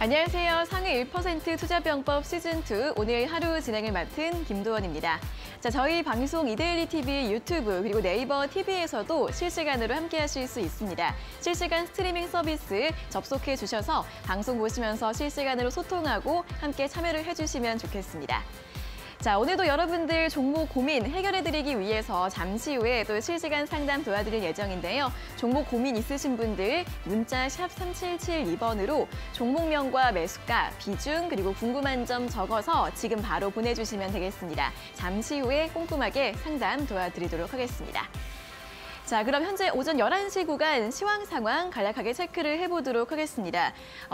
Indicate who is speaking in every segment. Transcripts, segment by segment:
Speaker 1: 안녕하세요. 상위 1% 투자병법 시즌2 오늘 하루 진행을 맡은 김도원입니다. 자, 저희 방송 이데일리 TV 유튜브 그리고 네이버 TV에서도 실시간으로 함께하실 수 있습니다. 실시간 스트리밍 서비스 접속해 주셔서 방송 보시면서 실시간으로 소통하고 함께 참여를 해주시면 좋겠습니다. 자, 오늘도 여러분들 종목 고민 해결해드리기 위해서 잠시 후에 또 실시간 상담 도와드릴 예정인데요. 종목 고민 있으신 분들 문자 샵 3772번으로 종목명과 매수가, 비중 그리고 궁금한 점 적어서 지금 바로 보내주시면 되겠습니다. 잠시 후에 꼼꼼하게 상담 도와드리도록 하겠습니다. 자, 그럼 현재 오전 11시 구간 시황 상황 간략하게 체크를 해보도록 하겠습니다.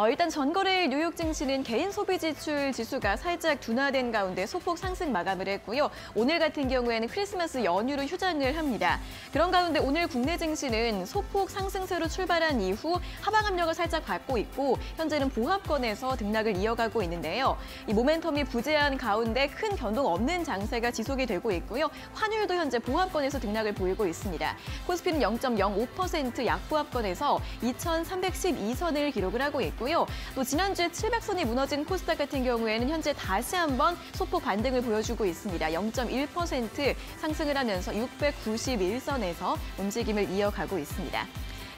Speaker 1: 일단 전거래일 뉴욕 증시는 개인 소비 지출 지수가 살짝 둔화된 가운데 소폭 상승 마감을 했고요. 오늘 같은 경우에는 크리스마스 연휴로 휴장을 합니다. 그런 가운데 오늘 국내 증시는 소폭 상승세로 출발한 이후 하방 압력을 살짝 받고 있고 현재는 보합권에서 등락을 이어가고 있는데요. 이 모멘텀이 부재한 가운데 큰 변동 없는 장세가 지속이 되고 있고요. 환율도 현재 보합권에서 등락을 보이고 있습니다. 코스피는 0.05% 약보합권에서 2,312선을 기록을 하고 있고요. 또 지난주에 700선이 무너진 코스닥 같은 경우에는 현재 다시 한번 소폭 반등을 보여주고 있습니다. 0.1% 상승을 하면서 691선에서 움직임을 이어가고 있습니다.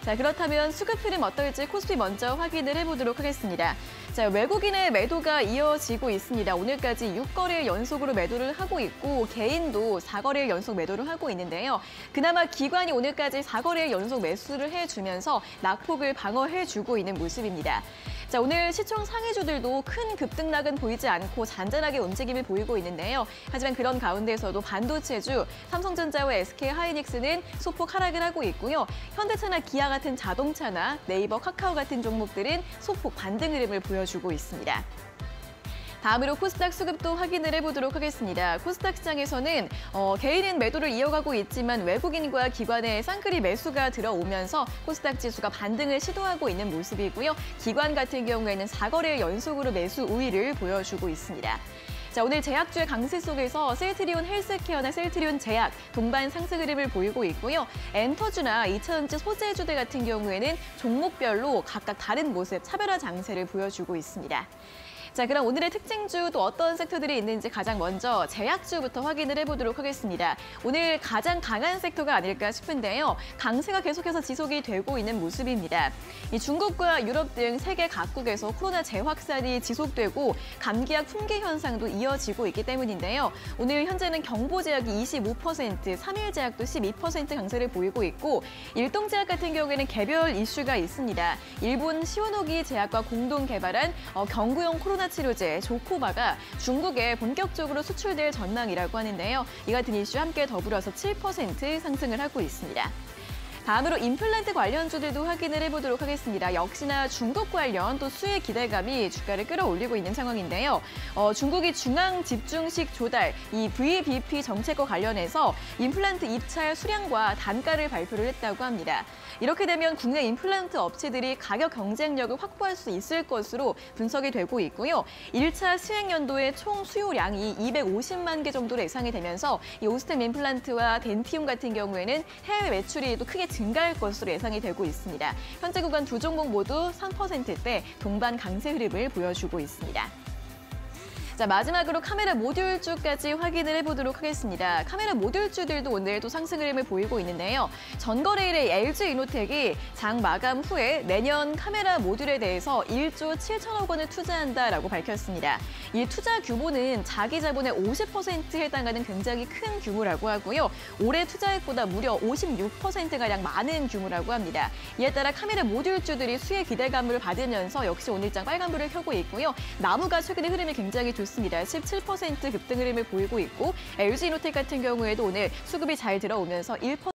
Speaker 1: 자, 그렇다면 수급 흐름 어떨지 코스피 먼저 확인을 해보도록 하겠습니다. 자, 외국인의 매도가 이어지고 있습니다. 오늘까지 6거래일 연속으로 매도를 하고 있고 개인도 4거래일 연속 매도를 하고 있는데요. 그나마 기관이 오늘까지 4거래일 연속 매수를 해주면서 낙폭을 방어해주고 있는 모습입니다. 자, 오늘 시총 상위주들도 큰 급등락은 보이지 않고 잔잔하게 움직임을 보이고 있는데요. 하지만 그런 가운데서도 반도체주 삼성전자와 SK하이닉스는 소폭 하락을 하고 있고요. 현대차나 기아 같은 자동차나 네이버, 카카오 같은 종목들은 소폭 반등 흐름을 보여주고 있습니다. 다음으로 코스닥 수급도 확인을 해보도록 하겠습니다. 코스닥 시장에서는 개인은 매도를 이어가고 있지만 외국인과 기관의 쌍끌이 매수가 들어오면서 코스닥 지수가 반등을 시도하고 있는 모습이고요. 기관 같은 경우에는 4거래일 연속으로 매수 우위를 보여주고 있습니다. 자, 오늘 제약주의 강세 속에서 셀트리온 헬스케어나 셀트리온 제약 동반 상승 흐름을 보이고 있고요. 엔터주나 2차전지 소재주들 같은 경우에는 종목별로 각각 다른 모습, 차별화 장세를 보여주고 있습니다. 자, 그럼 오늘의 특징주 또 어떤 섹터들이 있는지 가장 먼저 제약주부터 확인을 해보도록 하겠습니다. 오늘 가장 강한 섹터가 아닐까 싶은데요. 강세가 계속해서 지속이 되고 있는 모습입니다. 이 중국과 유럽 등 세계 각국에서 코로나 재확산이 지속되고 감기약 품귀 현상도 이어지고 있기 때문인데요. 오늘 현재는 경보제약이 25%, 3일제약도 12% 강세를 보이고 있고 일동제약 같은 경우에는 개별 이슈가 있습니다. 일본 시오노기 제약과 공동 개발한 경구용 코로나 치료제 조코바가 중국에 본격적으로 수출될 전망이라고 하는데요. 이 같은 이슈 함께 더불어서 7% 상승을 하고 있습니다. 다음으로 임플란트 관련주들도 확인을 해보도록 하겠습니다. 역시나 중국 관련 또 수혜 기대감이 주가를 끌어올리고 있는 상황인데요. 중국이 중앙집중식 조달, 이 VBP 정책과 관련해서 임플란트 입찰 수량과 단가를 발표를 했다고 합니다. 이렇게 되면 국내 임플란트 업체들이 가격 경쟁력을 확보할 수 있을 것으로 분석이 되고 있고요. 1차 시행 연도의 총 수요량이 250만 개 정도로 예상이 되면서 이 오스템 임플란트와 덴티움 같은 경우에는 해외 매출이 또 크게 증가할 것으로 예상이 되고 있습니다. 현재 구간 두 종목 모두 3%대 동반 강세 흐름을 보여주고 있습니다. 자, 마지막으로 카메라 모듈주까지 확인을 해보도록 하겠습니다. 카메라 모듈주들도 오늘 또 상승 흐름을 보이고 있는데요. 전거래일에 LG이노텍이 장 마감 후에 내년 카메라 모듈에 대해서 1조 7천억 원을 투자한다라고 밝혔습니다. 이 투자 규모는 자기 자본의 50%에 해당하는 굉장히 큰 규모라고 하고요. 올해 투자액보다 무려 56%가량 많은 규모라고 합니다. 이에 따라 카메라 모듈주들이 수혜 기대감을 받으면서 역시 오늘장 빨간불을 켜고 있고요. 나무가 최근에 흐름이 굉장히 좋습니다. 17% 급등 흐름을 보이고 있고 LG이노텍 같은 경우에도 오늘 수급이 잘 들어오면서 1%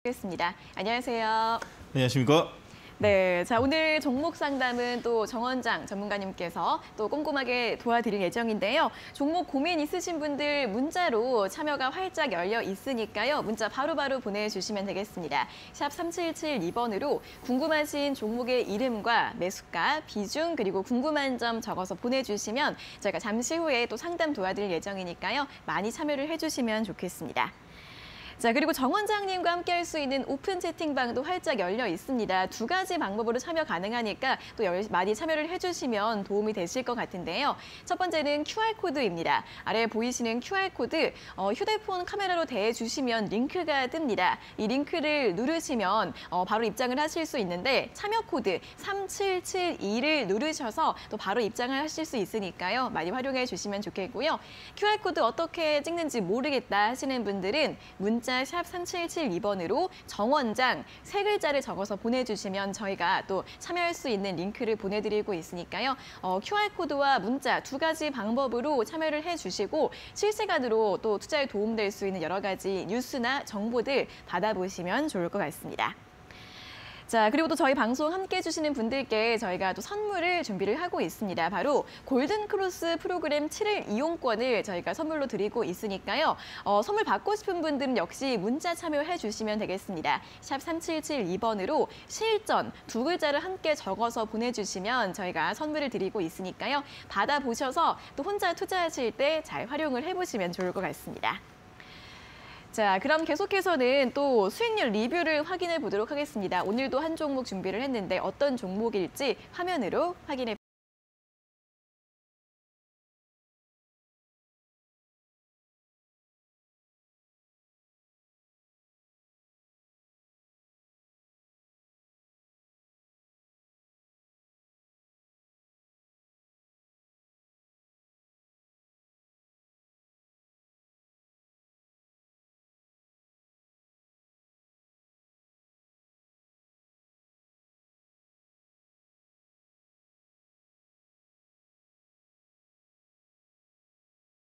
Speaker 1: 겠습니다. 안녕하세요.
Speaker 2: 안녕하십니까?
Speaker 1: 네, 자 오늘 종목 상담은 또 정원장 전문가님께서 또 꼼꼼하게 도와드릴 예정인데요. 종목 고민 있으신 분들 문자로 참여가 활짝 열려 있으니까요. 문자 바로바로 보내주시면 되겠습니다. 샵 3772번으로 궁금하신 종목의 이름과 매수가, 비중 그리고 궁금한 점 적어서 보내주시면 저희가 잠시 후에 또 상담 도와드릴 예정이니까요. 많이 참여를 해주시면 좋겠습니다. 자, 그리고 정 원장님과 함께할 수 있는 오픈 채팅방도 활짝 열려 있습니다. 두 가지 방법으로 참여 가능하니까 또 많이 참여를 해주시면 도움이 되실 것 같은데요. 첫 번째는 QR코드입니다. 아래 보이시는 QR코드 휴대폰 카메라로 대주시면 링크가 뜹니다. 이 링크를 누르시면 바로 입장을 하실 수 있는데 참여 코드 3772를 누르셔서 또 바로 입장을 하실 수 있으니까요. 많이 활용해 주시면 좋겠고요. QR코드 어떻게 찍는지 모르겠다 하시는 분들은 문자 샵 3772번으로 정원장 3글자를 적어서 보내주시면 저희가 또 참여할 수 있는 링크를 보내드리고 있으니까요. QR코드와 문자 두 가지 방법으로 참여를 해주시고 실시간으로 또 투자에 도움될 수 있는 여러 가지 뉴스나 정보들 받아보시면 좋을 것 같습니다. 자, 그리고 또 저희 방송 함께 해주시는 분들께 저희가 또 선물을 준비를 하고 있습니다. 바로 골든크로스 프로그램 7일 이용권을 저희가 선물로 드리고 있으니까요. 선물 받고 싶은 분들은 역시 문자 참여해 주시면 되겠습니다. 샵 3772번으로 실전 두 글자를 함께 적어서 보내주시면 저희가 선물을 드리고 있으니까요. 받아보셔서 또 혼자 투자하실 때 잘 활용을 해보시면 좋을 것 같습니다. 자, 그럼 계속해서는 또 수익률 리뷰를 확인해 보도록 하겠습니다. 오늘도 한 종목 준비를 했는데 어떤 종목일지 화면으로 확인해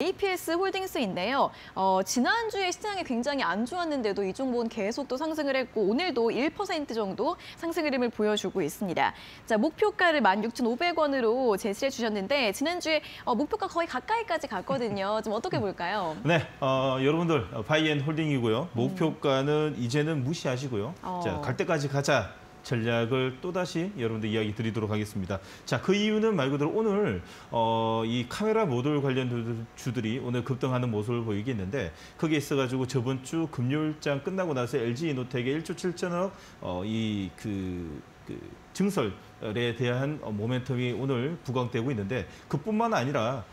Speaker 1: APS 홀딩스인데요. 지난주에 시장이 굉장히 안 좋았는데도 이 종목은 계속 또 상승을 했고 오늘도 1% 정도 상승 흐름을 보여주고 있습니다. 자, 목표가를 16,500원으로 제시해 주셨는데 지난주에 목표가 거의 가까이까지 갔거든요. 좀 어떻게 볼까요?
Speaker 2: 네, 여러분들 바이앤 홀딩이고요. 목표가는 이제는 무시하시고요. 자, 갈 때까지 가자. 전략을 또다시 여러분들 이야기 드리도록 하겠습니다. 자, 그 이유는 말 그대로 오늘 이 카메라 모듈 관련 주들이 오늘 급등하는 모습을 보이겠는데 거기에 있어가지고 저번 주 금요일장 끝나고 나서 LG이노텍의 1조 7천억 증설에 대한 모멘텀이 오늘 부각되고 있는데 그뿐만 아니라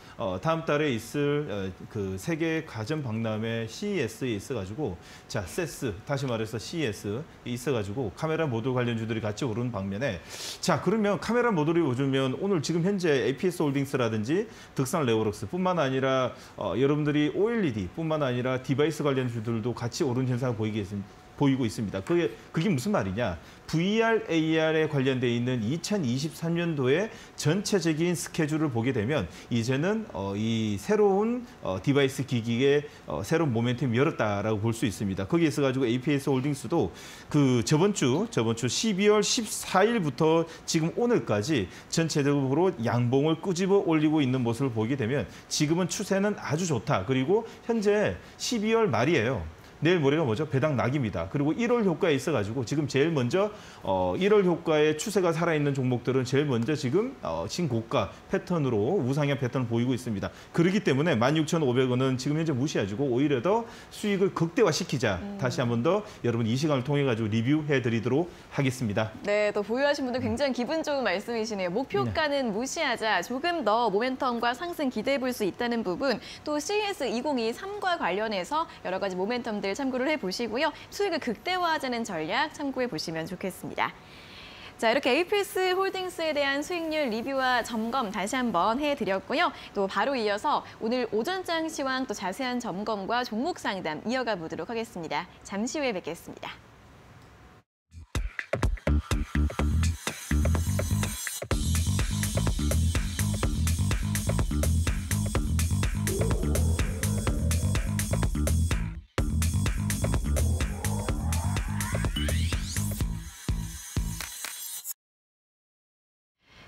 Speaker 2: 다음 달에 있을 그 세계 가전 박람회 CES에 있어가지고 자 세스 다시 말해서 CES에 있어가지고 카메라 모듈 관련주들이 같이 오르는 방면에 자 그러면 카메라 모듈이 오르면 오늘 지금 현재 APS 홀딩스라든지 득산 레오럭스뿐만 아니라 여러분들이 OLED뿐만 아니라 디바이스 관련주들도 같이 오르는 현상을 보이고 있습니다. 그게 무슨 말이냐? VR, AR에 관련돼 있는 2023년도의 전체적인 스케줄을 보게 되면 이제는 이 새로운 디바이스 기기의 새로운 모멘텀이 열었다라고 볼 수 있습니다. 거기에 있어가지고 APS 홀딩스도 그 저번 주 12월 14일부터 지금 오늘까지 전체적으로 양봉을 끄집어 올리고 있는 모습을 보게 되면 지금은 추세는 아주 좋다. 그리고 현재 12월 말이에요. 내일 모레가 뭐죠? 배당 낙입니다. 그리고 1월 효과에 있어가지고 지금 제일 먼저 1월 효과에 추세가 살아있는 종목들은 제일 먼저 지금 신고가 패턴으로 우상향 패턴을 보이고 있습니다. 그렇기 때문에 16,500원은 지금 현재 무시해주고 오히려 더 수익을 극대화시키자. 다시 한 번 더 여러분 이 시간을 통해가지고 리뷰해드리도록 하겠습니다.
Speaker 1: 네, 또 보유하신 분들 굉장히 기분 좋은 말씀이시네요. 목표가는 무시하자. 조금 더 모멘텀과 상승 기대해 볼 수 있다는 부분. 또 CES 2023과 관련해서 여러 가지 모멘텀들 참고를 해보시고요. 수익을 극대화하자는 전략 참고해 보시면 좋겠습니다. 자, 이렇게 APS 홀딩스에 대한 수익률 리뷰와 점검 다시 한번 해드렸고요. 또 바로 이어서 오늘 오전장 시황 또 자세한 점검과 종목 상담 이어가 보도록 하겠습니다. 잠시 후에 뵙겠습니다.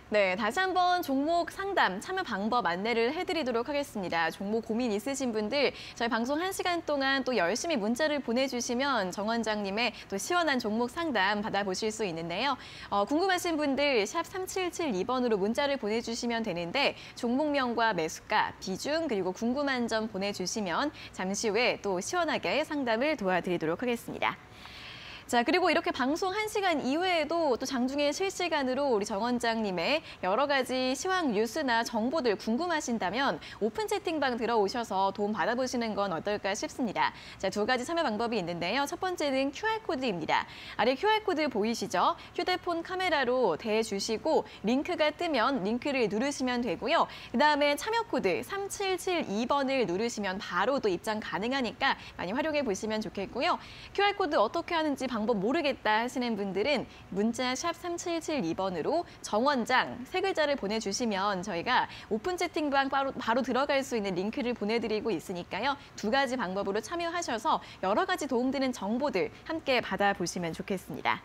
Speaker 1: 네, 다시 한번 종목 상담 참여 방법 안내를 해드리도록 하겠습니다. 종목 고민 있으신 분들 저희 방송 1시간 동안 또 열심히 문자를 보내주시면 정 원장님의 또 시원한 종목 상담 받아보실 수 있는데요. 궁금하신 분들 샵 3772번으로 문자를 보내주시면 되는데 종목명과 매수가, 비중 그리고 궁금한 점 보내주시면 잠시 후에 또 시원하게 상담을 도와드리도록 하겠습니다. 자, 그리고 이렇게 방송 1시간 이후에도 또 장중에 실시간으로 우리 정 원장님의 여러 가지 시황 뉴스나 정보들 궁금하신다면 오픈 채팅방 들어오셔서 도움 받아보시는 건 어떨까 싶습니다. 자, 두 가지 참여 방법이 있는데요. 첫 번째는 QR코드입니다. 아래 QR코드 보이시죠? 휴대폰 카메라로 대주시고 링크가 뜨면 링크를 누르시면 되고요. 그다음에 참여 코드 3772번을 누르시면 바로 또 입장 가능하니까 많이 활용해 보시면 좋겠고요. QR코드 어떻게 하는지 방법 모르겠다 하시는 분들은 문자 샵 3772번으로 정원장 세 글자를 보내주시면 저희가 오픈 채팅방 바로 들어갈 수 있는 링크를 보내드리고 있으니까요. 두 가지 방법으로 참여하셔서 여러 가지 도움되는 정보들 함께 받아보시면 좋겠습니다.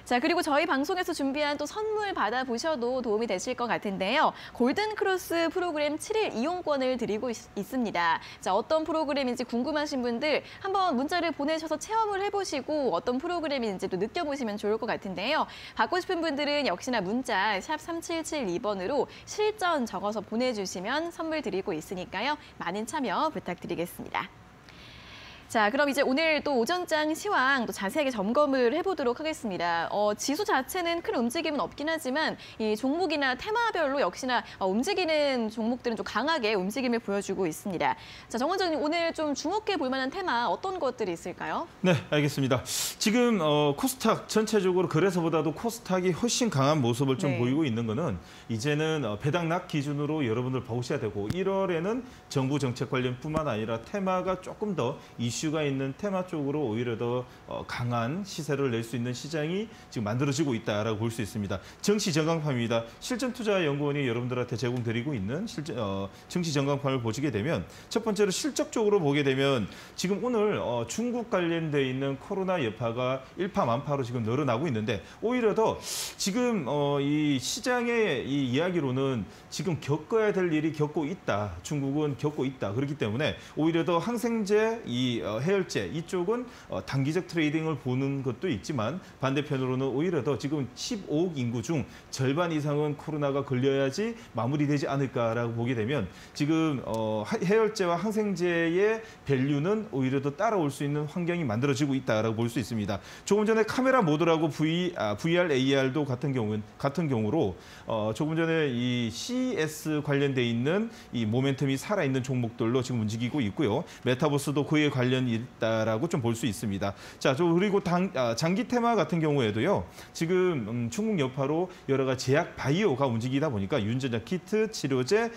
Speaker 1: 자, 그리고 저희 방송에서 준비한 또 선물 받아보셔도 도움이 되실 것 같은데요. 골든크로스 프로그램 7일 이용권을 드리고 있습니다. 자, 어떤 프로그램인지 궁금하신 분들 한번 문자를 보내셔서 체험을 해보시고 어떤 프로그램인지 또 느껴보시면 좋을 것 같은데요. 받고 싶은 분들은 역시나 문자 샵 3772번으로 실전 적어서 보내주시면 선물 드리고 있으니까요. 많은 참여 부탁드리겠습니다. 자, 그럼 이제 오늘 또 오전장 시황 또 자세하게 점검을 해보도록 하겠습니다. 지수 자체는 큰 움직임은 없긴 하지만 이 종목이나 테마별로 역시나 움직이는 종목들은 좀 강하게 움직임을 보여주고 있습니다. 자, 정 원장님 오늘 좀 주목해 볼 만한 테마 어떤 것들이 있을까요?
Speaker 2: 네, 알겠습니다. 지금 코스닥 전체적으로 그래서보다도 코스닥이 훨씬 강한 모습을 좀 보이고 있는 거는 이제는 배당락 기준으로 여러분들 보셔야 되고 1월에는 정부 정책 관련뿐만 아니라 테마가 조금 더 이슈가 있는 테마 쪽으로 오히려 더 강한 시세를 낼 수 있는 시장이 지금 만들어지고 있다라고 볼 수 있습니다. 정시전광판입니다. 실전투자연구원이 여러분들한테 제공드리고 있는 정시전광판을 보시게 되면 첫 번째로 실적적으로 보게 되면 지금 오늘 중국 관련돼 있는 코로나 여파가 일파만파로 지금 늘어나고 있는데 오히려 더 지금 이 시장의 이 이야기로는 지금 겪어야 될 일이 겪고 있다. 중국은 겪고 있다. 그렇기 때문에 오히려 더 항생제, 해열제 이쪽은 단기적 트레이딩을 보는 것도 있지만 반대편으로는 오히려 더 지금 15억 인구 중 절반 이상은 코로나가 걸려야지 마무리되지 않을까라고 보게 되면 지금 해열제와 항생제의 밸류는 오히려 더 따라올 수 있는 환경이 만들어지고 있다라고 볼 수 있습니다. 조금 전에 카메라 모드라고 VR, AR도 같은 경우로 조금 전에 이 CES 관련돼 있는 이 모멘텀이 살아있는 종목들로 지금 움직이고 있고요. 메타버스도 그에 관련이 있다라고 좀 볼 수 있습니다. 자, 그리고 장기 테마 같은 경우에도요. 지금 중국 여파로 여러 가지 제약 바이오가 움직이다 보니까 유전자 키트, 치료제,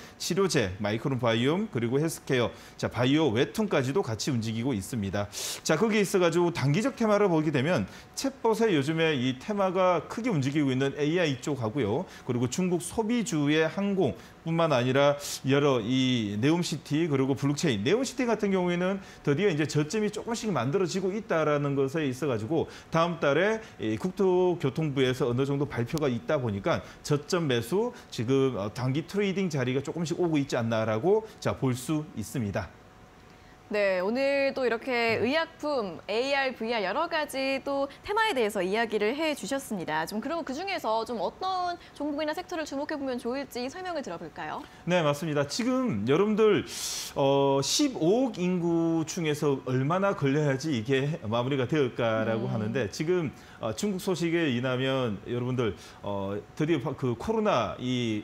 Speaker 2: 마이크론 바이옴 그리고 헬스케어, 자 바이오 웹툰까지도 같이 움직이고 있습니다. 자, 거기에 있어가지고 단기적 테마를 보게 되면 챗봇의 요즘에 이 테마가 크게 움직이고 있는 AI 쪽하고요. 그리고 중국 소비주의 항공 뿐만 아니라 여러 이 네옴시티 그리고 블록체인, 네옴시티 같은 경우에는 드디어 이제 저점이 조금씩 만들어지고 있다라는 것에 있어가지고 다음 달에 국토교통부에서 어느 정도 발표가 있다 보니까 저점 매수 지금 단기 트레이딩 자리가 조금씩 오고 있지 않나라고 볼 수 있습니다.
Speaker 1: 네, 오늘 또 이렇게 의약품, AR, VR 여러 가지 또 테마에 대해서 이야기를 해주셨습니다. 그럼 그중에서 좀 어떤 종목이나 섹터를 주목해보면 좋을지 설명을 들어볼까요?
Speaker 2: 네, 맞습니다. 지금 여러분들 15억 인구 중에서 얼마나 걸려야지 이게 마무리가 될까라고 하는데 지금 중국 소식에 인하면 여러분들 드디어 그 코로나 이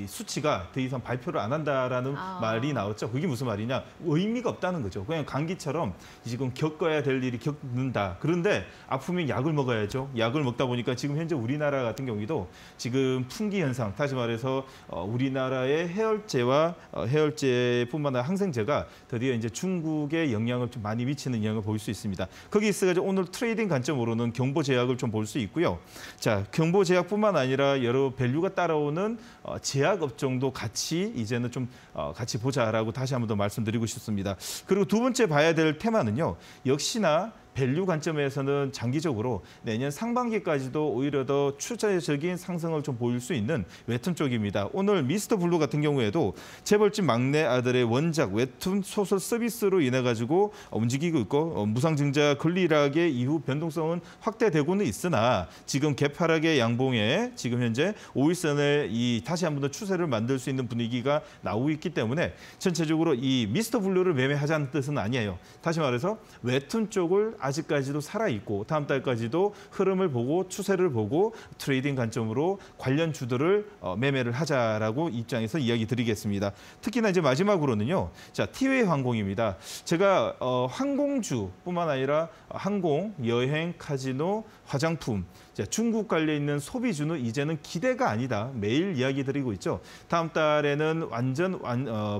Speaker 2: 수치가 더 이상 발표를 안 한다라는 말이 나왔죠. 그게 무슨 말이냐? 의미가 없다는 거죠. 그냥 감기처럼 지금 겪어야 될 일이 겪는다. 그런데 아프면 약을 먹어야죠. 약을 먹다 보니까 지금 현재 우리나라 같은 경우도 지금 풍기 현상, 다시 말해서 우리나라의 해열제뿐만 아니라 항생제가 드디어 이제 중국에 영향을 좀 많이 미치는 영향을 볼 수 있습니다. 거기 있어가지고 오늘 트레이딩 관점으로는 경보 제약을 좀 볼 수 있고요. 자, 경보 제약뿐만 아니라 여러 밸류가 따라오는 제약 업종도 같이 이제는 좀 같이 보자라고 다시 한 번 더 말씀드리고 싶습니다. 그리고 두 번째 봐야 될 테마는요. 역시나 밸류 관점에서는 장기적으로 내년 상반기까지도 오히려 더 추세적인 상승을 좀 보일 수 있는 웹툰 쪽입니다. 오늘 미스터 블루 같은 경우에도 재벌집 막내 아들의 원작 웹툰 소설 서비스로 인해 가지고 움직이고 있고 무상증자 권리락의 이후 변동성은 확대되고는 있으나 지금 개파락의 양봉에 지금 현재 5일선에 이 다시 한 번 더 추세를 만들 수 있는 분위기가 나오고 있기 때문에 전체적으로 이 미스터 블루를 매매하자는 뜻은 아니에요. 다시 말해서 웹툰 쪽을 아직까지도 살아있고 다음 달까지도 흐름을 보고 추세를 보고 트레이딩 관점으로 관련 주들을 매매를 하자라고 입장에서 이야기 드리겠습니다. 특히나 이제 마지막으로는요. 자, 티웨이 항공입니다. 제가 항공주뿐만 아니라 항공, 여행, 카지노, 화장품, 중국 관련 있는 소비주는 이제는 기대가 아니다. 매일 이야기 드리고 있죠. 다음 달에는 완전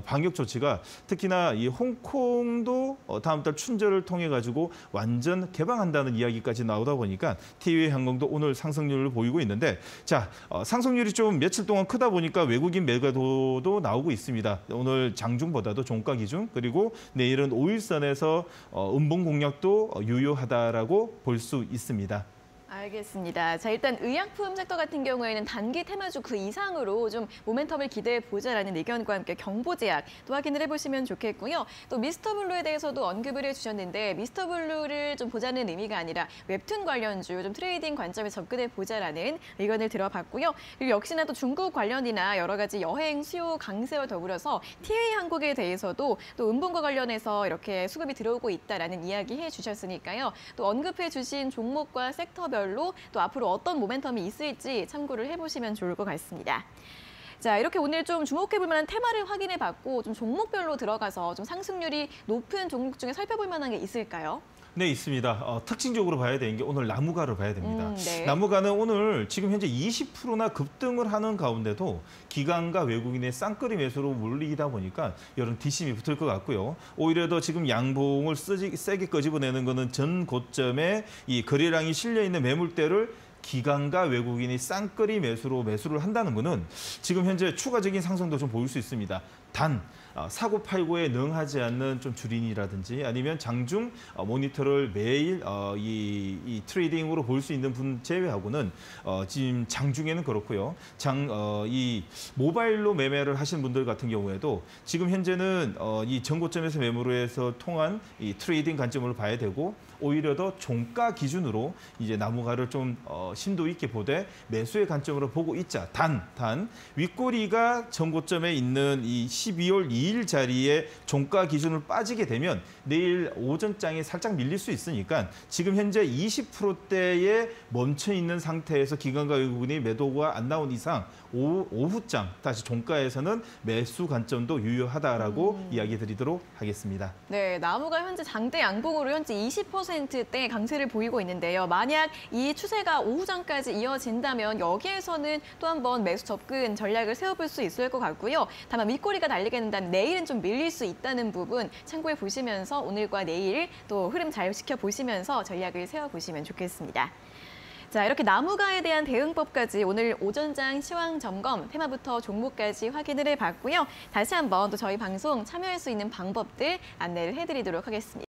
Speaker 2: 방역 조치가 특히나 이 홍콩도 다음 달 춘절을 통해 가지고 완전 개방한다는 이야기까지 나오다 보니까 티웨이 항공도 오늘 상승률을 보이고 있는데 자, 상승률이 좀 며칠 동안 크다 보니까 외국인 매도도 나오고 있습니다. 오늘 장중보다도 종가 기준 그리고 내일은 5일선에서 음봉 공략도 유효하다라고 볼 수 있습니다.
Speaker 1: 알겠습니다. 자, 일단 의약품 섹터 같은 경우에는 단기 테마주 그 이상으로 좀 모멘텀을 기대해 보자라는 의견과 함께 경보 제약 또 확인을 해보시면 좋겠고요. 또 미스터 블루에 대해서도 언급을 해주셨는데 미스터 블루를 좀 보자는 의미가 아니라 웹툰 관련주 좀 트레이딩 관점에 접근해 보자라는 의견을 들어봤고요. 그리고 역시나 또 중국 관련이나 여러 가지 여행 수요 강세와 더불어서 티웨이 항공에 대해서도 또 음봉과 관련해서 이렇게 수급이 들어오고 있다라는 이야기 해주셨으니까요. 또 언급해 주신 종목과 섹터별 또 앞으로 어떤 모멘텀이 있을지 참고를 해보시면 좋을 것 같습니다. 자, 이렇게 오늘 좀 주목해볼 만한 테마를 확인해봤고 좀 종목별로 들어가서 좀 상승률이 높은 종목 중에 살펴볼 만한 게 있을까요?
Speaker 2: 네, 있습니다. 특징적으로 봐야 되는 게 오늘 나무가를 봐야 됩니다.
Speaker 1: 네.
Speaker 2: 나무가는 오늘 지금 현재 20%나 급등을 하는 가운데도 기관과 외국인의 쌍끌이 매수로 몰리다 보니까 이런 뒷심이 붙을 것 같고요. 오히려 더 지금 양봉을 세게 끄집어내는 거는 전 고점에 이 거래량이 실려있는 매물대를 기관과 외국인이 쌍끌이 매수를 한다는 것은 지금 현재 추가적인 상승도 좀 보일 수 있습니다. 단 사고 팔고에 능하지 않는 좀 주린이라든지 아니면 장중 모니터를 매일 이 트레이딩으로 볼 수 있는 분 제외하고는 지금 장중에는 그렇고요. 이 모바일로 매매를 하시는 분들 같은 경우에도 지금 현재는 이 전고점에서 매물을 해서 통한 이 트레이딩 관점으로 봐야 되고 오히려 더 종가 기준으로 이제 나무가를 좀 심도 있게 보되 매수의 관점으로 보고 있자. 단 윗꼬리가 전고점에 있는 이 12월 2일 자리에 종가 기준을 빠지게 되면 내일 오전장이 살짝 밀릴 수 있으니까 지금 현재 20%대에 멈춰 있는 상태에서 기관과 외국인이 매도가 안 나온 이상 오후장 다시 종가에서는 매수 관점도 유효하다라고 이야기 드리도록 하겠습니다.
Speaker 1: 네, 나무가 현재 장대 양봉으로 현재 20%대 강세를 보이고 있는데요. 만약 이 추세가 오후장까지 이어진다면 여기에서는 또 한 번 매수 접근 전략을 세워볼 수 있을 것 같고요. 다만 윗꼬리가 날리게 된다면 내일은 좀 밀릴 수 있다는 부분 참고해 보시면서 오늘과 내일 또 흐름 잘 지켜보시면서 전략을 세워보시면 좋겠습니다. 자, 이렇게 나무가에 대한 대응법까지 오늘 오전장 시황 점검 테마부터 종목까지 확인을 해봤고요. 다시 한번 또 저희 방송 참여할 수 있는 방법들 안내를 해드리도록 하겠습니다.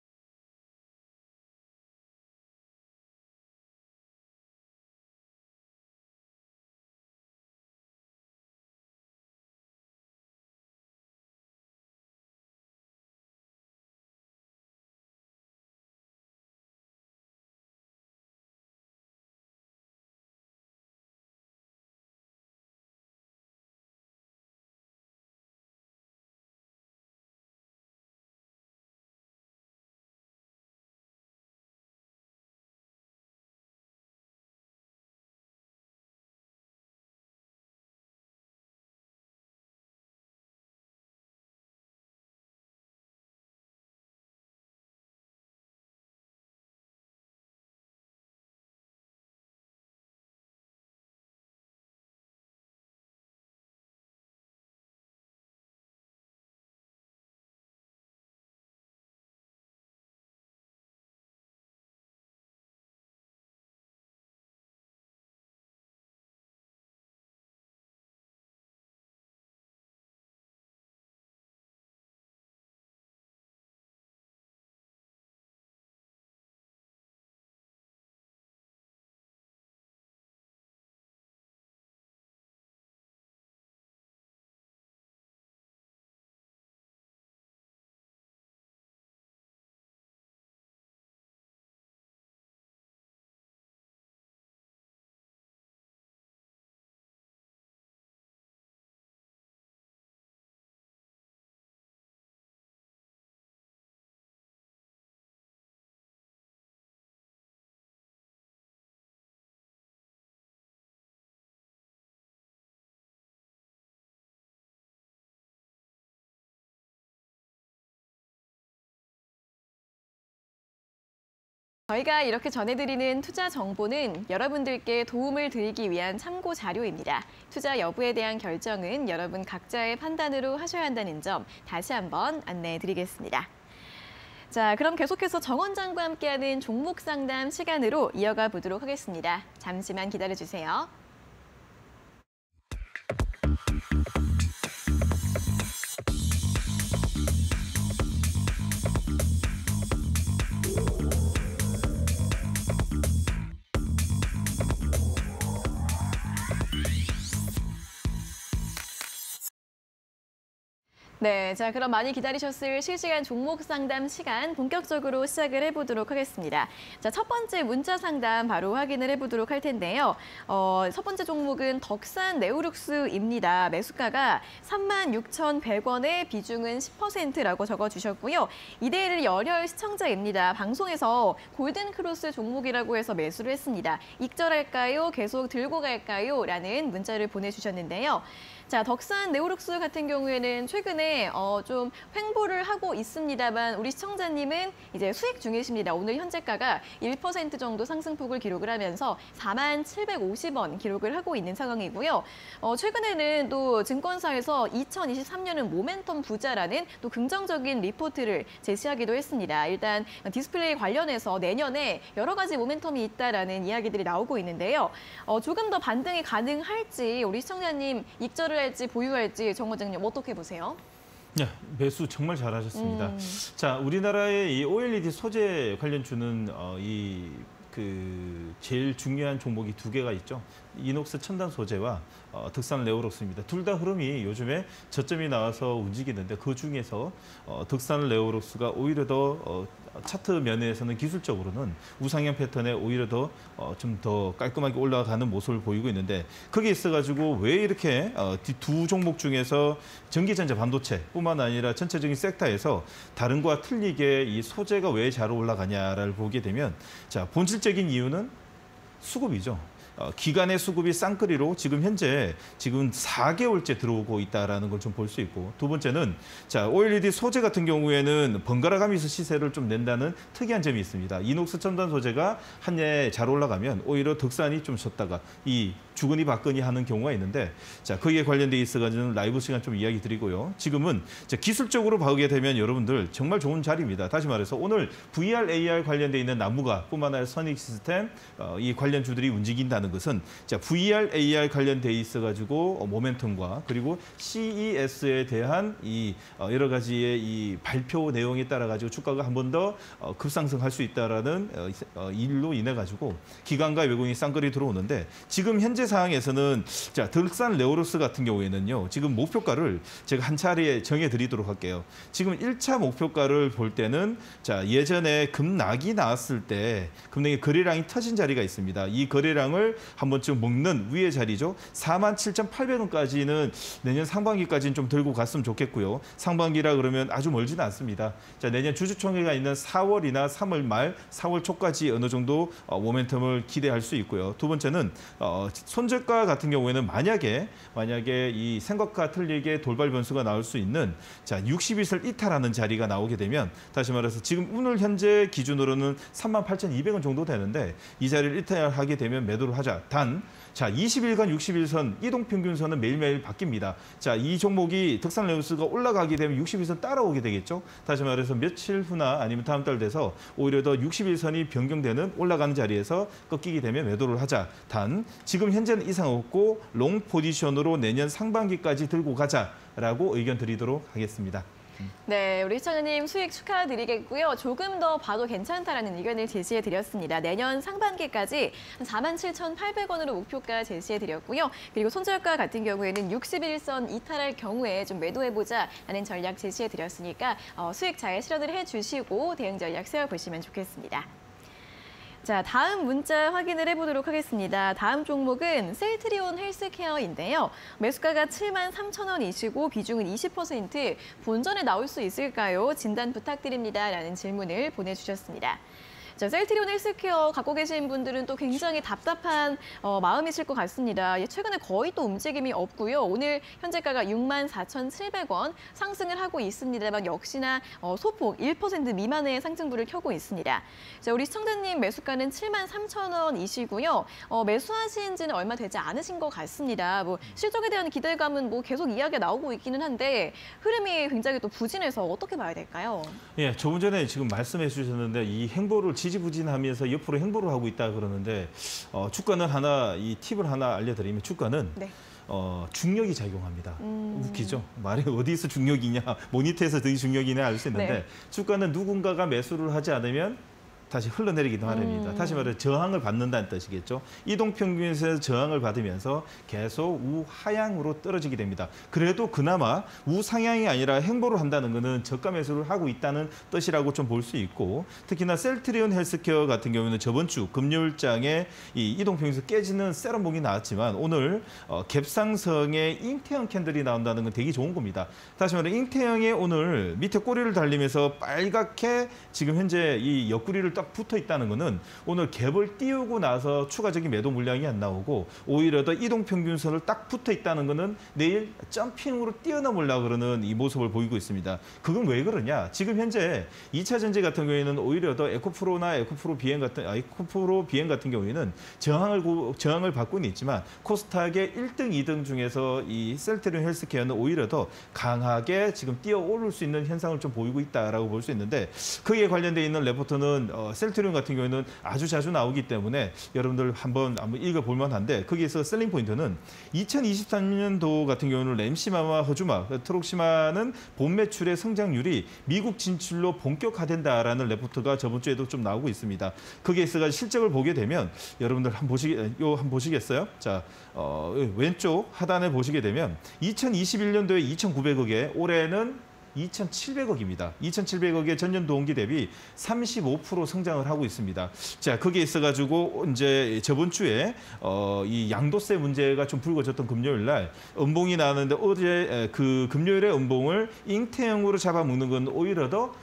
Speaker 1: 저희가 이렇게 전해드리는 투자 정보는 여러분들께 도움을 드리기 위한 참고 자료입니다. 투자 여부에 대한 결정은 여러분 각자의 판단으로 하셔야 한다는 점 다시 한번 안내해 드리겠습니다. 자, 그럼 계속해서 정 원장과 함께하는 종목 상담 시간으로 이어가 보도록 하겠습니다. 잠시만 기다려주세요. 네, 자 그럼 많이 기다리셨을 실시간 종목 상담 시간 본격적으로 시작을 해보도록 하겠습니다. 자, 첫 번째 문자 상담 바로 확인을 해보도록 할 텐데요. 첫 번째 종목은 덕산 네오룩스입니다. 매수가가 36,100원에 비중은 10%라고 적어주셨고요. 이데일리 열혈 시청자입니다. 방송에서 골든크로스 종목이라고 해서 매수를 했습니다. 익절할까요? 계속 들고 갈까요? 라는 문자를 보내주셨는데요. 자, 덕산 네오룩스 같은 경우에는 최근에 좀 횡보를 하고 있습니다만 우리 시청자님은 이제 수익 중이십니다. 오늘 현재가가 1% 정도 상승폭을 기록을 하면서 4750원 기록을 하고 있는 상황이고요. 최근에는 또 증권사에서 2023년은 모멘텀 부자라는 또 긍정적인 리포트를 제시하기도 했습니다. 일단 디스플레이 관련해서 내년에 여러 가지 모멘텀이 있다라는 이야기들이 나오고 있는데요. 조금 더 반등이 가능할지 우리 시청자님 익절을 할지 보유할지 정 원장님 어떻게 보세요?
Speaker 2: 네, 매수 정말 잘하셨습니다. 자, 우리나라의 이 OLED 소재 관련주는 제일 중요한 종목이 두 개가 있죠. 이녹스 첨단 소재와 덕산 레오록스입니다. 둘 다 흐름이 요즘에 저점이 나와서 움직이는데 그 중에서 덕산 레오록스가 오히려 더 차트 면에서는 기술적으로는 우상향 패턴에 오히려 더 좀 더 깔끔하게 올라가는 모습을 보이고 있는데 거기에 있어가지고 왜 이렇게 두 종목 중에서 전기전자 반도체뿐만 아니라 전체적인 섹터에서 다른 거와 틀리게 이 소재가 왜 잘 올라가냐를 보게 되면 자, 본질적인 이유는 수급이죠. 기간의 수급이 쌍끌이로 지금 현재 4개월째 들어오고 있다라는 걸 좀 볼 수 있고, 두 번째는 자, OLED 소재 같은 경우에는 번갈아 가면서 시세를 좀 낸다는 특이한 점이 있습니다. 이녹스 첨단 소재가 한 해 잘 올라가면 오히려 덕산이 좀 졌다가 이 주거니 받거니 하는 경우가 있는데, 자, 거기에 관련돼 있어가지고 라이브 시간 좀 이야기 드리고요. 지금은 기술적으로 보게 되면 여러분들 정말 좋은 자리입니다. 다시 말해서 오늘 VR, AR 관련돼 있는 나무가뿐만 아니라 선익 시스템 이 관련주들이 움직인다는 것은 자, VR, AR 관련돼 있어가지고 모멘텀과 그리고 CES에 대한 이 여러 가지의 이 발표 내용에 따라 가지고 주가가 한 번 더 급상승할 수 있다라는 일로 인해 가지고 기관과 외국인이 쌍끌이 들어오는데, 지금 현재 상황에서는 자, 덕산 레오록스 같은 경우에는요. 지금 목표가를 제가 한 차례 정해 드리도록 할게요. 지금 1차 목표가를 볼 때는 자, 예전에 급락이 나왔을 때 급락의 거래량이 터진 자리가 있습니다. 이 거래량을 한 번쯤 먹는 위의 자리죠. 47,800원까지는 내년 상반기까지는 좀 들고 갔으면 좋겠고요. 상반기라 그러면 아주 멀지는 않습니다. 자, 내년 주주총회가 있는 4월이나 3월 말, 4월 초까지 어느 정도 모멘텀을 기대할 수 있고요. 두 번째는 손절가 같은 경우에는 만약에 이 생각과 틀리게 돌발 변수가 나올 수 있는 자, 60일선 이탈하는 자리가 나오게 되면, 다시 말해서 지금 오늘 현재 기준으로는 38,200원 정도 되는데 이 자리를 이탈하게 되면 매도를 하자. 단, 자, 20일간 60일선 이동평균선은 매일매일 바뀝니다. 자, 이 종목이 덕산 레오록스가 올라가게 되면 60일선 따라오게 되겠죠. 다시 말해서 며칠 후나 아니면 다음 달 돼서 오히려 더 60일선이 변경되는 올라가는 자리에서 꺾이게 되면 매도를 하자. 단, 지금 현재는 이상 없고 롱 포지션으로 내년 상반기까지 들고 가자라고 의견 드리도록 하겠습니다.
Speaker 1: 네, 우리 시청자님 수익 축하드리겠고요. 조금 더 봐도 괜찮다라는 의견을 제시해드렸습니다. 내년 상반기까지 47,800원으로 목표가 제시해드렸고요. 그리고 손절가 같은 경우에는 60일선 이탈할 경우에 좀 매도해보자라는 전략 제시해드렸으니까 수익 잘 실현을 해주시고 대응 전략 세워보시면 좋겠습니다. 자, 다음 문자 확인을 해보도록 하겠습니다. 다음 종목은 셀트리온 헬스케어인데요. 매수가가 73,000원이시고 비중은 20%, 본전에 나올 수 있을까요? 진단 부탁드립니다. 라는 질문을 보내주셨습니다. 자, 셀트리온 헬스케어 갖고 계신 분들은 또 굉장히 답답한 마음이실 것 같습니다. 최근에 거의 또 움직임이 없고요. 오늘 현재가가 64,700원 상승을 하고 있습니다만 역시나 소폭 1% 미만의 상승부를 켜고 있습니다. 자, 우리 시청자님 매수가는 73,000원이시고요. 매수하신 지는 얼마 되지 않으신 것 같습니다. 뭐 실적에 대한 기대감은 뭐 계속 이야기가 나오고 있기는 한데 흐름이 굉장히 또 부진해서 어떻게 봐야 될까요?
Speaker 2: 예, 조금 전에 지금 말씀해 주셨는데 이 행보를 지지부진하면서 옆으로 행보를 하고 있다 그러는데 주가는 이 팁을 하나 알려드리면 주가는
Speaker 1: 네.
Speaker 2: 중력이 작용합니다. 웃기죠? 말이 어디서 중력이냐, 모니터에서 더 중력이냐 알 수 있는데
Speaker 1: 네.
Speaker 2: 주가는 누군가가 매수를 하지 않으면 다시 흘러내리기 마련입니다. 다시 말해 저항을 받는다는 뜻이겠죠. 이동평균에서 저항을 받으면서 계속 우하향으로 떨어지게 됩니다. 그래도 그나마 우상향이 아니라 행보를 한다는 것은 저가 매수를 하고 있다는 뜻이라고 좀 볼 수 있고 특히나 셀트리온 헬스케어 같은 경우는 저번 주 금요일장에 이 이동평균에서 깨지는 세럼봉이 나왔지만 오늘 갭상승의 잉태형 캔들이 나온다는 건 되게 좋은 겁니다. 다시 말해 잉태형이 오늘 밑에 꼬리를 달리면서 빨갛게 지금 현재 이 옆구리를 딱 붙어 있다는 것은 오늘 갭을 띄우고 나서 추가적인 매도 물량이 안 나오고 오히려 더 이동평균선을 딱 붙어 있다는 것은 내일 점핑으로 뛰어넘으려고 그러는 이 모습을 보이고 있습니다. 그건 왜 그러냐? 지금 현재 2차 전지 같은 경우에는 오히려 더 에코프로 비행 같은 경우에는 저항을 받고는 있지만 코스닥의 1등, 2등 중에서 이 셀트리온 헬스케어는 오히려 더 강하게 지금 뛰어오를 수 있는 현상을 좀 보이고 있다라고 볼 수 있는데 거기에 관련돼 있는 레포트는 셀트리온 같은 경우에는 아주 자주 나오기 때문에 여러분들 한번 읽어볼 만한데 거기에서 셀링 포인트는 2023년도 같은 경우는 램시마와 허주마, 트록시마는 본 매출의 성장률이 미국 진출로 본격화된다라는 레포트가 저번 주에도 좀 나오고 있습니다. 거기에서 실적을 보게 되면 여러분들 한번 보시겠어요? 자, 왼쪽 하단에 보시게 되면 2021년도에 2,900억에 올해는 2,700억입니다. 2,700억의 전년 동기 대비 35% 성장을 하고 있습니다. 자, 거기에 있어가지고 이제 저번 주에 이 양도세 문제가 좀 불거졌던 금요일 날 음봉이 나왔는데 어제 그 금요일에 음봉을 잉태형으로 잡아먹는 건 오히려 더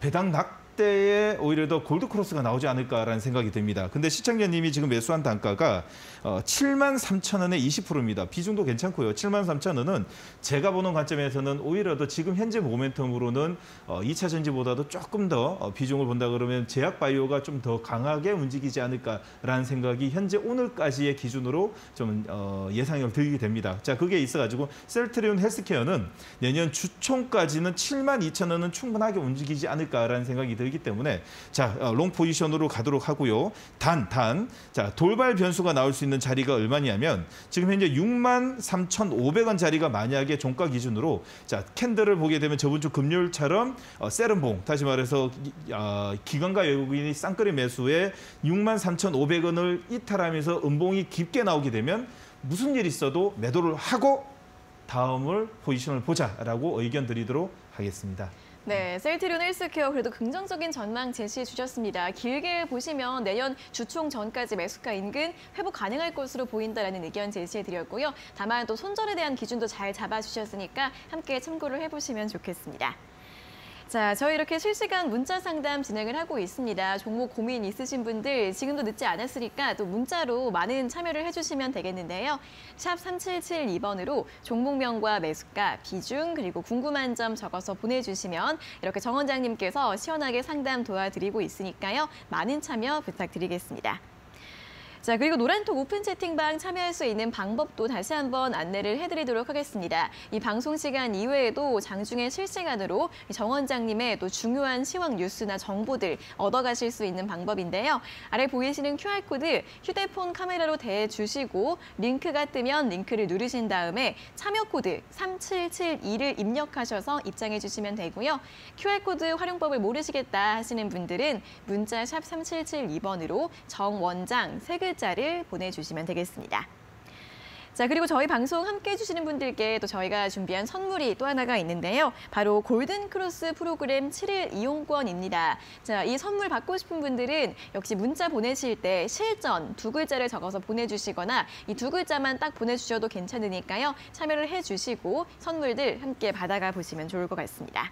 Speaker 2: 배당 때에 오히려 더 골드크로스가 나오지 않을까라는 생각이 듭니다. 근데 시청자님이 지금 매수한 단가가 73,000원에 20%입니다. 비중도 괜찮고요. 73,000원은 제가 보는 관점에서는 오히려 더 지금 현재 모멘텀으로는 2차 전지보다도 조금 더 비중을 본다 그러면 제약바이오가 좀 더 강하게 움직이지 않을까라는 생각이 현재 오늘까지의 기준으로 좀 예상이 들게 됩니다. 자, 그게 있어가지고 셀트리온 헬스케어는 내년 주총까지는 72,000원은 충분하게 움직이지 않을까라는 생각이 들기 때문에 자, 롱 포지션으로 가도록 하고요. 자, 돌발 변수가 나올 수 있는 자리가 얼마냐면 지금 현재 63,500원 자리가 만약에 종가 기준으로 자, 캔들을 보게 되면 저번 주 금요일처럼 세럼봉, 다시 말해서 기관과 외국인이 쌍끌이 매수에 63,500원을 이탈하면서 음봉이 깊게 나오게 되면 무슨 일이 있어도 매도를 하고 다음을 포지션을 보자라고 의견 드리도록 하겠습니다.
Speaker 1: 네, 셀트리온 헬스케어 그래도 긍정적인 전망 제시해 주셨습니다. 길게 보시면 내년 주총 전까지 매수가 인근 회복 가능할 것으로 보인다라는 의견 제시해 드렸고요. 다만 또 손절에 대한 기준도 잘 잡아주셨으니까 함께 참고를 해보시면 좋겠습니다. 자, 저희 이렇게 실시간 문자 상담 진행을 하고 있습니다. 종목 고민 있으신 분들 지금도 늦지 않았으니까 또 문자로 많은 참여를 해주시면 되겠는데요. 샵 3772번으로 종목명과 매수가, 비중, 그리고 궁금한 점 적어서 보내주시면 이렇게 정 원장님께서 시원하게 상담 도와드리고 있으니까요. 많은 참여 부탁드리겠습니다. 자, 그리고 노란톡 오픈 채팅방 참여할 수 있는 방법도 다시 한번 안내를 해드리도록 하겠습니다. 이 방송 시간 이외에도 장중에 실시간으로 정 원장님의 또 중요한 시황 뉴스나 정보들 얻어가실 수 있는 방법인데요. 아래 보이시는 QR코드 휴대폰 카메라로 대주시고 링크가 뜨면 링크를 누르신 다음에 참여 코드 3772를 입력하셔서 입장해 주시면 되고요. QR코드 활용법을 모르시겠다 하시는 분들은 문자 샵 3772번으로 정 원장 세 글자를 보내주시면 되겠습니다. 자, 그리고 저희 방송 함께 해주시는 분들께 또 저희가 준비한 선물이 또 하나가 있는데요. 바로 골든크로스 프로그램 7일 이용권입니다. 자, 이 선물 받고 싶은 분들은 역시 문자 보내실 때 실전 두 글자를 적어서 보내주시거나 이 두 글자만 딱 보내주셔도 괜찮으니까요. 참여를 해주시고 선물들 함께 받아가 보시면 좋을 것 같습니다.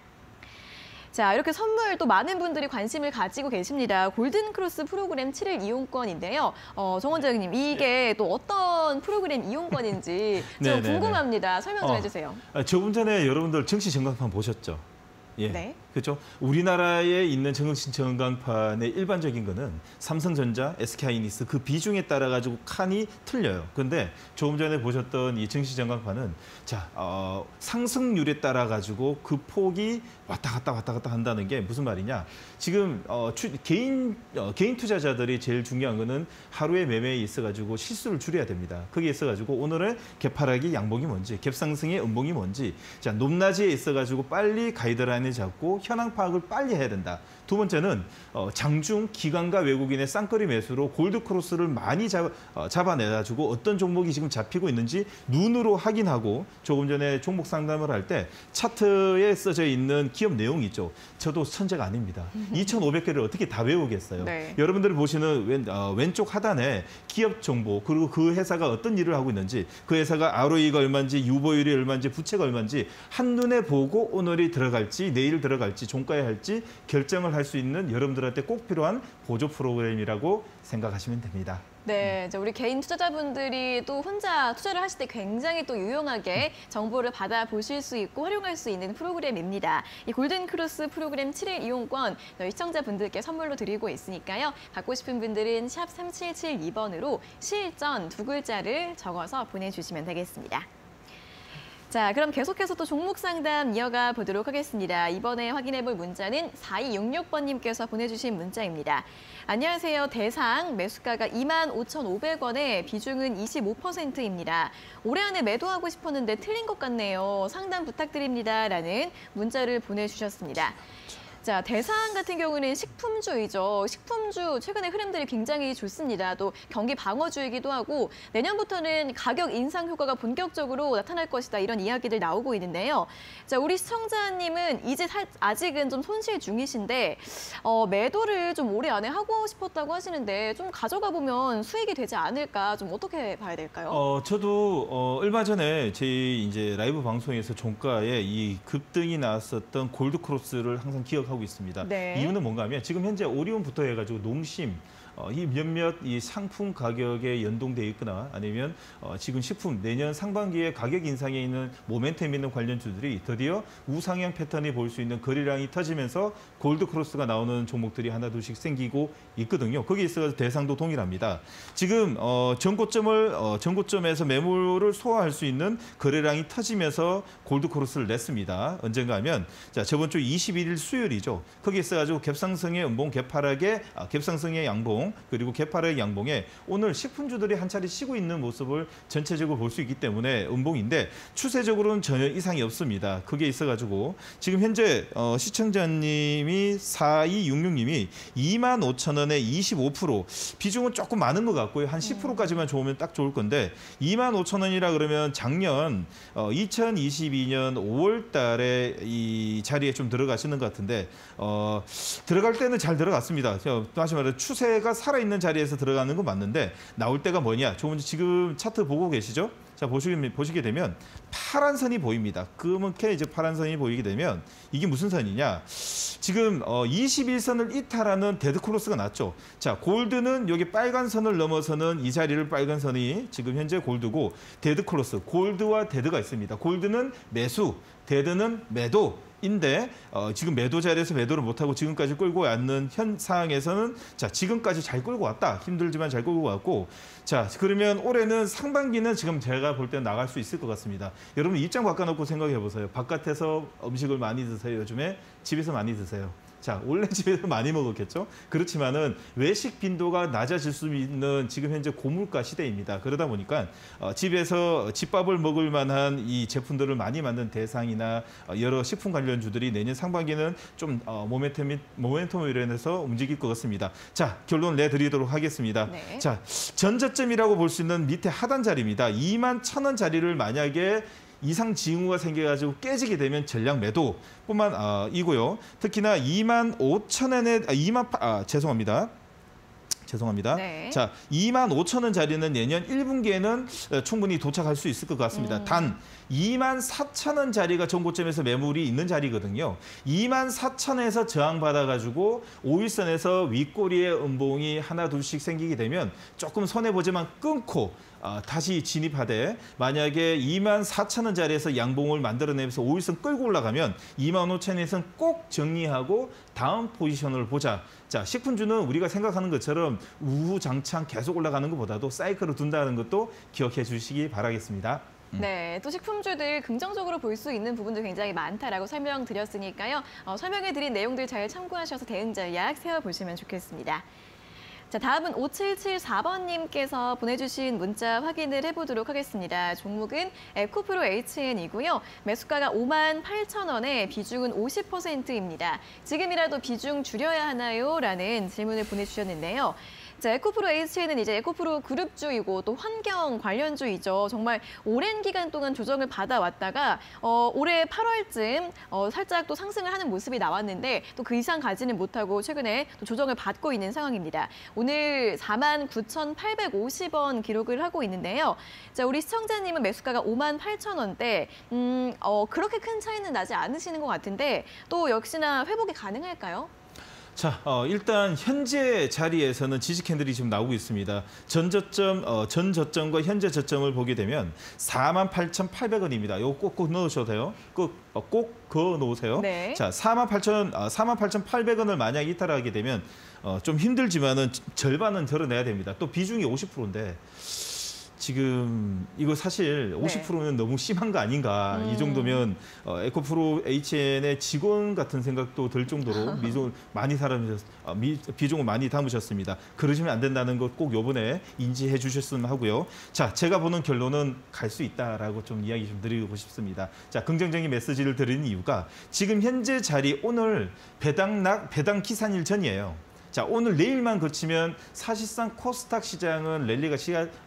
Speaker 1: 자, 이렇게 선물 또 많은 분들이 관심을 가지고 계십니다. 골든크로스 프로그램 7일 이용권인데요. 정 원장님, 이게 또 어떤 프로그램 이용권인지 좀
Speaker 2: 네네네.
Speaker 1: 궁금합니다. 설명 좀 해주세요.
Speaker 2: 조금 전에 여러분들 정치 전광판 보셨죠? 예.
Speaker 1: 네.
Speaker 2: 그렇죠. 우리나라에 있는 정치 전광판의 일반적인 거는 삼성전자, SK하이닉스 그 비중에 따라 가지고 칸이 틀려요. 그런데 조금 전에 보셨던 이 정치 전광판은 상승률에 따라 가지고 그 폭이 왔다 갔다 한다는 게 무슨 말이냐? 지금 개인 투자자들이 제일 중요한 거는 하루에 매매에 있어 가지고 실수를 줄여야 됩니다. 거기에 있어 가지고 오늘의 개파락이 양봉이 뭔지, 갭상승의 음봉이 뭔지, 자 높낮이에 있어 가지고 빨리 가이드라인을 잡고 현황 파악을 빨리 해야 된다. 두 번째는 장중 기관과 외국인의 쌍거리 매수로 골드크로스를 많이 잡아내가지고 어떤 종목이 지금 잡히고 있는지 눈으로 확인하고 조금 전에 종목 상담을 할 때 차트에 써져 있는 기업 내용이 있죠. 저도 천재가 아닙니다. 2,500개를 어떻게 다 외우겠어요.
Speaker 1: 네.
Speaker 2: 여러분들이 보시는 왼쪽 하단에 기업 정보 그리고 그 회사가 어떤 일을 하고 있는지 그 회사가 ROE가 얼마인지 유보율이 얼마인지 부채가 얼마인지 한눈에 보고 오늘이 들어갈지 내일 들어갈지 종가에 할지 결정을 할 수 있는 여러분들한테 꼭 필요한 보조 프로그램이라고 생각하시면 됩니다.
Speaker 1: 네, 이제 우리 개인 투자자분들이 또 혼자 투자를 하실 때 굉장히 또 유용하게 정보를 받아보실 수 있고 활용할 수 있는 프로그램입니다. 이 골든크로스 프로그램 7일 이용권 저희 시청자분들께 선물로 드리고 있으니까요. 받고 싶은 분들은 샵 3772번으로 실전 두 글자를 적어서 보내주시면 되겠습니다. 자, 그럼 계속해서 또 종목 상담 이어가 보도록 하겠습니다. 이번에 확인해 볼 문자는 4266번님께서 보내주신 문자입니다. 안녕하세요. 대상 매수가가 25,500원에 비중은 25%입니다. 올해 안에 매도하고 싶었는데 틀린 것 같네요. 상담 부탁드립니다. 라는 문자를 보내주셨습니다. 자, 대상 같은 경우는 식품주이죠. 식품주 최근에 흐름들이 굉장히 좋습니다. 또 경기 방어주이기도 하고 내년부터는 가격 인상 효과가 본격적으로 나타날 것이다. 이런 이야기들 나오고 있는데요. 자, 우리 시청자님은 이제 아직은 좀 손실 중이신데 매도를 좀 올해 안에 하고 싶었다고 하시는데 좀 가져가 보면 수익이 되지 않을까 좀 어떻게 봐야 될까요?
Speaker 2: 저도 얼마 전에 저희 이제 라이브 방송에서 종가에 이 급등이 나왔었던 골드크로스를 항상 기억하고 있습니다.
Speaker 1: 네.
Speaker 2: 이유는 뭔가 하면 지금 현재 오리온부터 해가지고 농심 이 몇몇 이 상품 가격에 연동돼 있거나 아니면 지금 식품 내년 상반기에 가격 인상에 있는 모멘텀 있는 관련주들이 드디어 우상향 패턴이 볼 수 있는 거래량이 터지면서 골드크로스가 나오는 종목들이 하나둘씩 생기고 있거든요. 거기에 있어서 대상도 동일합니다. 지금 전고점에서 매물을 소화할 수 있는 거래량이 터지면서 골드크로스를 냈습니다. 언젠가 하면 자 저번 주 21일 수요일이죠. 거기에 있어가지고 갭상승의 음봉, 갭상승의 양봉 그리고 개파락의 양봉에 오늘 식품주들이 한 차례 쉬고 있는 모습을 전체적으로 볼 수 있기 때문에 음봉인데 추세적으로는 전혀 이상이 없습니다. 그게 있어가지고 지금 현재 시청자님이 4266님이 25,000원에 25% 비중은 조금 많은 것 같고요. 한 10%까지만 좋으면 딱 좋을 건데 25,000원이라 그러면 작년 2022년 5월 달에 이 자리에 좀 들어가시는 것 같은데 들어갈 때는 잘 들어갔습니다. 다시 말해 추세가 살아있는 자리에서 들어가는 건 맞는데 나올 때가 뭐냐? 지금 차트 보고 계시죠? 자 보시게 되면 파란 선이 보입니다. 그렇게 이제 파란 선이 보이게 되면 이게 무슨 선이냐? 지금 21선을 이탈하는 데드크로스가 났죠. 자 골드는 여기 빨간 선을 넘어서는 이 자리를 빨간 선이 지금 현재 골드고 데드크로스 골드와 데드가 있습니다. 골드는 매수, 데드는 매도. 인데 지금 매도 자리에서 매도를 못하고 지금까지 끌고 왔는 현 상황에서는 자 지금까지 잘 끌고 왔다. 힘들지만 잘 끌고 왔고 자 그러면 올해는 상반기는 지금 제가 볼 때는 나갈 수 있을 것 같습니다. 여러분 입장 바꿔놓고 생각해 보세요. 바깥에서 음식을 많이 드세요. 요즘에 집에서 많이 드세요. 자, 원래 집에서 많이 먹었겠죠? 그렇지만은 외식 빈도가 낮아질 수 있는 지금 현재 고물가 시대입니다. 그러다 보니까 집에서 집밥을 먹을 만한 이 제품들을 많이 만든 대상이나 여러 식품 관련주들이 내년 상반기는 좀 모멘텀으로 인해서 움직일 것 같습니다. 자, 결론 내드리도록 하겠습니다. 네. 자, 전저점이라고 볼 수 있는 밑에 하단 자리입니다. 21,000원 자리를 만약에 이상 징후가 생겨가지고 깨지게 되면 전량 매도뿐만 이고요. 특히나 25,000원에 죄송합니다. 죄송합니다.
Speaker 1: 네.
Speaker 2: 자, 25,000원 자리는 내년 1분기에는 충분히 도착할 수 있을 것 같습니다. 단 24,000원 자리가 전고점에서 매물이 있는 자리거든요. 24,000원에서 저항받아가지고 5일선에서 윗꼬리에 음봉이 하나 둘씩 생기게 되면 조금 손해보지만 끊고 다시 진입하되 만약에 24,000원 자리에서 양봉을 만들어내면서 5일선 끌고 올라가면 25,000원에서는 꼭 정리하고 다음 포지션을 보자. 자, 식품주는 우리가 생각하는 것처럼 우후장창 계속 올라가는 것보다도 사이클을 둔다는 것도 기억해 주시기 바라겠습니다.
Speaker 1: 네, 또 식품주들 긍정적으로 볼 수 있는 부분도 굉장히 많다라고 설명드렸으니까요. 설명해드린 내용들 잘 참고하셔서 대응 전략 세워보시면 좋겠습니다. 자, 다음은 5774번님께서 보내주신 문자 확인을 해보도록 하겠습니다. 종목은 에코프로 HN이고요. 매수가가 58,000원에 비중은 50%입니다. 지금이라도 비중 줄여야 하나요? 라는 질문을 보내주셨는데요. 자, 에코프로 HN은 이제 에코프로 그룹주이고 또 환경 관련주이죠. 정말 오랜 기간 동안 조정을 받아왔다가 올해 8월쯤 살짝 또 상승을 하는 모습이 나왔는데 또 그 이상 가지는 못하고 최근에 또 조정을 받고 있는 상황입니다. 오늘 49,850원 기록을 하고 있는데요. 자, 우리 시청자님은 매수가가 58,000원대. 그렇게 큰 차이는 나지 않으시는 것 같은데 또 역시나 회복이 가능할까요?
Speaker 2: 자, 일단 현재 자리에서는 지지 캔들이 지금 나오고 있습니다. 전 저점과 현재 저점을 보게 되면 48,800원입니다. 이거 꼭 넣으셔도 돼요. 꼭 그어 놓으세요.
Speaker 1: 네.
Speaker 2: 자, 48,800원을 만약 이탈하게 되면 좀 힘들지만은 절반은 덜어내야 됩니다. 또 비중이 50%인데 지금 이거 사실 50%는 너무 심한 거 아닌가. 이 정도면 에코프로 HN의 직원 같은 생각도 들 정도로 비중을 많이 담으셨습니다. 그러시면 안 된다는 것 꼭 이번에 인지해 주셨으면 하고요. 자, 제가 보는 결론은 갈 수 있다라고 좀 이야기 좀 드리고 싶습니다. 자, 긍정적인 메시지를 드리는 이유가 지금 현재 자리 오늘 배당 기산일 전이에요. 자, 오늘 내일만 거치면 사실상 코스닥 시장은 랠리가